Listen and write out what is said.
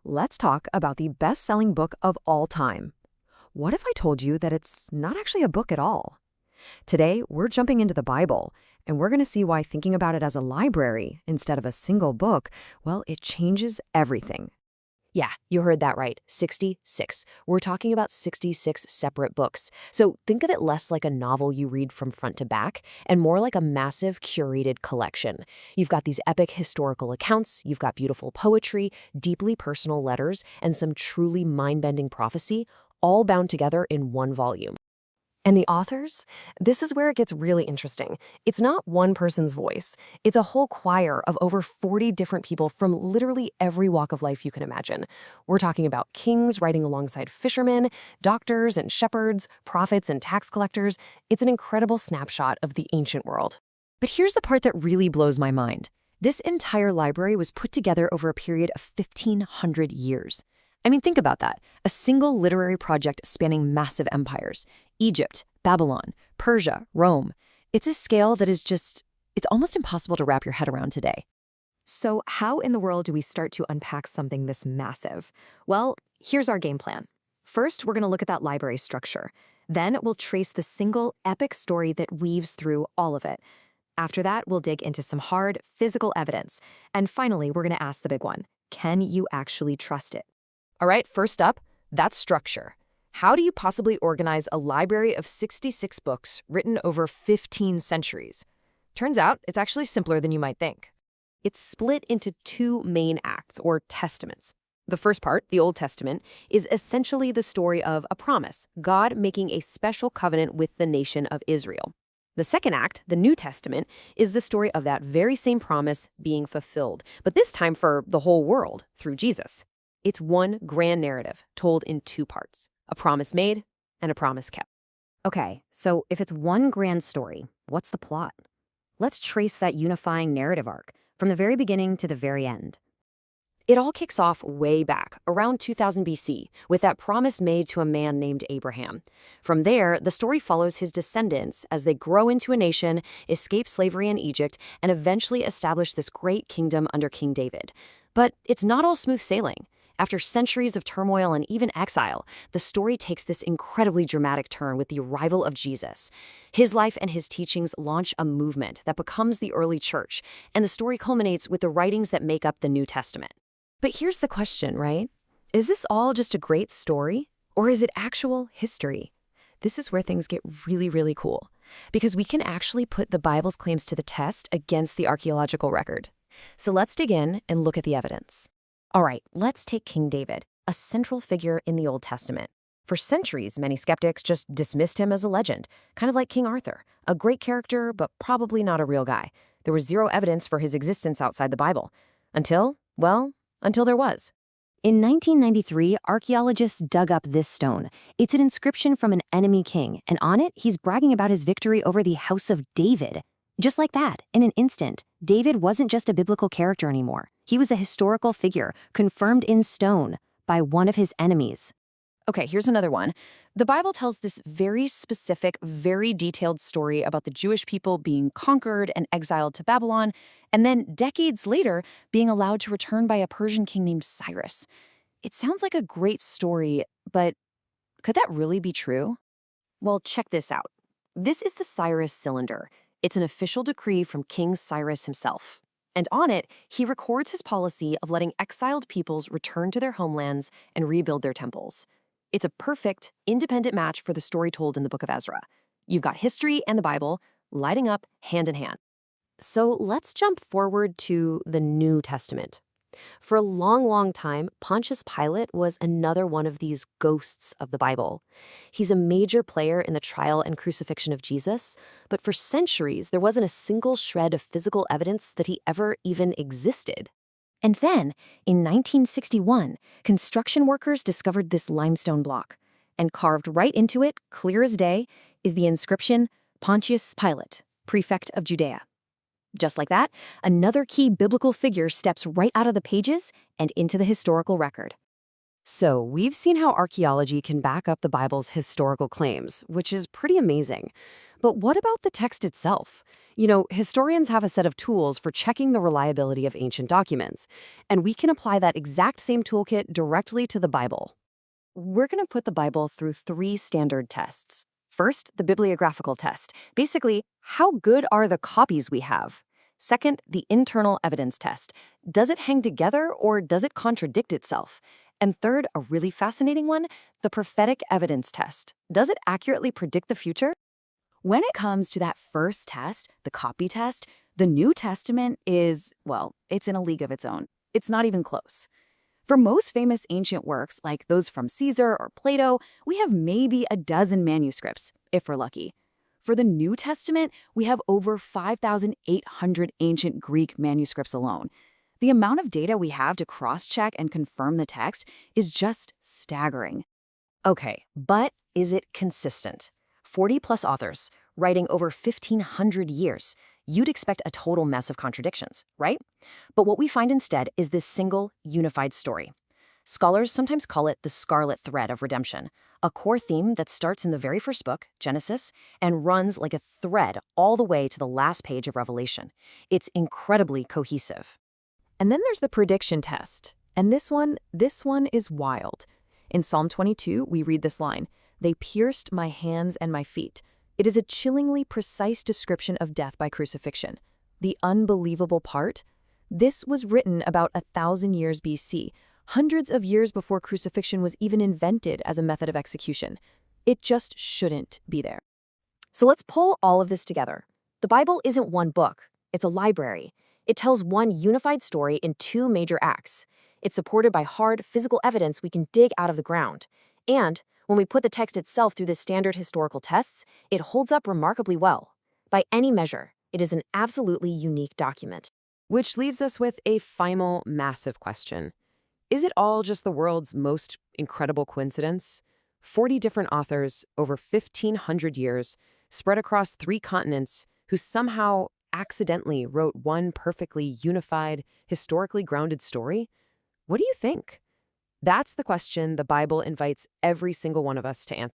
let's talk about the best-selling book of all time. What if I told you that it's not actually a book at all? Today, we're jumping into the Bible, and we're going to see why thinking about it as a library instead of a single book, well, it changes everything. Yeah, you heard that right. 66. We're talking about 66 separate books. So think of it less like a novel you read from front to back and more like a massive curated collection. You've got these epic historical accounts, you've got beautiful poetry, deeply personal letters, and some truly mind-bending prophecy, all bound together in one volume. And the authors? This is where it gets really interesting. It's not one person's voice. It's a whole choir of over 40 different people from literally every walk of life you can imagine. We're talking about kings writing alongside fishermen, doctors and shepherds, prophets and tax collectors. It's an incredible snapshot of the ancient world. But here's the part that really blows my mind. This entire library was put together over a period of 1,500 years. I mean, think about that. A single literary project spanning massive empires. Egypt, Babylon, Persia, Rome. It's a scale that is it's almost impossible to wrap your head around today. So how in the world do we start to unpack something this massive? Well, here's our game plan. First, we're going to look at that library structure. Then we'll trace the single epic story that weaves through all of it. After that, we'll dig into some hard, physical evidence. And finally, we're going to ask the big one. Can you actually trust it? All right, first up, that's structure. How do you possibly organize a library of 66 books written over 15 centuries? Turns out it's actually simpler than you might think. It's split into two main acts, or testaments. The first part, the Old Testament, is essentially the story of a promise, God making a special covenant with the nation of Israel. The second act, the New Testament, is the story of that very same promise being fulfilled, but this time for the whole world, through Jesus. It's one grand narrative told in two parts, a promise made and a promise kept. Okay, so if it's one grand story, what's the plot? Let's trace that unifying narrative arc from the very beginning to the very end. It all kicks off way back, around 2000 BC, with that promise made to a man named Abraham. From there, the story follows his descendants as they grow into a nation, escape slavery in Egypt, and eventually establish this great kingdom under King David. But it's not all smooth sailing. After centuries of turmoil and even exile, the story takes this incredibly dramatic turn with the arrival of Jesus. His life and his teachings launch a movement that becomes the early church, and the story culminates with the writings that make up the New Testament. But here's the question, right? Is this all just a great story, or is it actual history? This is where things get really, really cool, because we can actually put the Bible's claims to the test against the archaeological record. So let's dig in and look at the evidence. All right, let's take King David, a central figure in the Old Testament. For centuries, many skeptics just dismissed him as a legend, kind of like King Arthur, a great character, but probably not a real guy. There was zero evidence for his existence outside the Bible. Until there was. In 1993, archaeologists dug up this stone. It's an inscription from an enemy king, and on it, he's bragging about his victory over the House of David. Just like that, in an instant, David wasn't just a biblical character anymore. He was a historical figure, confirmed in stone by one of his enemies. Okay, here's another one. The Bible tells this very specific, very detailed story about the Jewish people being conquered and exiled to Babylon, and then decades later, being allowed to return by a Persian king named Cyrus. It sounds like a great story, but could that really be true? Well, check this out. This is the Cyrus Cylinder. It's an official decree from King Cyrus himself. And on it, he records his policy of letting exiled peoples return to their homelands and rebuild their temples. It's a perfect, independent match for the story told in the book of Ezra. You've got history and the Bible lighting up hand in hand. So let's jump forward to the New Testament. For a long, long time, Pontius Pilate was another one of these ghosts of the Bible. He's a major player in the trial and crucifixion of Jesus, but for centuries, there wasn't a single shred of physical evidence that he ever even existed. And then, in 1961, construction workers discovered this limestone block, and carved right into it, clear as day, is the inscription, Pontius Pilate, Prefect of Judea. Just like that, another key biblical figure steps right out of the pages and into the historical record. So we've seen how archaeology can back up the Bible's historical claims, which is pretty amazing. But what about the text itself? Historians have a set of tools for checking the reliability of ancient documents, and we can apply that exact same toolkit directly to the Bible. We're going to put the Bible through 3 standard tests. First, the bibliographical test. Basically, how good are the copies we have? Second, the internal evidence test. Does it hang together or does it contradict itself? And third, a really fascinating one, the prophetic evidence test. Does it accurately predict the future? When it comes to that first test, the copy test, the New Testament is, well, it's in a league of its own. It's not even close. For most famous ancient works, like those from Caesar or Plato, we have maybe a dozen manuscripts, if we're lucky. For the New Testament, we have over 5,800 ancient Greek manuscripts alone. The amount of data we have to cross-check and confirm the text is just staggering. Okay, but is it consistent? 40-plus authors, writing over 1,500 years. You'd expect a total mess of contradictions, right? But what we find instead is this single, unified story. Scholars sometimes call it the scarlet thread of redemption, a core theme that starts in the very first book, Genesis, and runs like a thread all the way to the last page of Revelation. It's incredibly cohesive. And then there's the prediction test. And this one is wild. In Psalm 22, we read this line, "They pierced my hands and my feet." It is a chillingly precise description of death by crucifixion. The unbelievable part? This was written about 1,000 years BC, hundreds of years before crucifixion was even invented as a method of execution. It just shouldn't be there. So let's pull all of this together. The Bible isn't one book. It's a library. It tells one unified story in 2 major acts. It's supported by hard, physical evidence we can dig out of the ground. And when we put the text itself through the standard historical tests, it holds up remarkably well. By any measure, it is an absolutely unique document. Which leaves us with a final massive question. Is it all just the world's most incredible coincidence? 40 different authors, over 1,500 years, spread across 3 continents, who somehow accidentally wrote one perfectly unified, historically grounded story? What do you think? That's the question the Bible invites every single one of us to answer.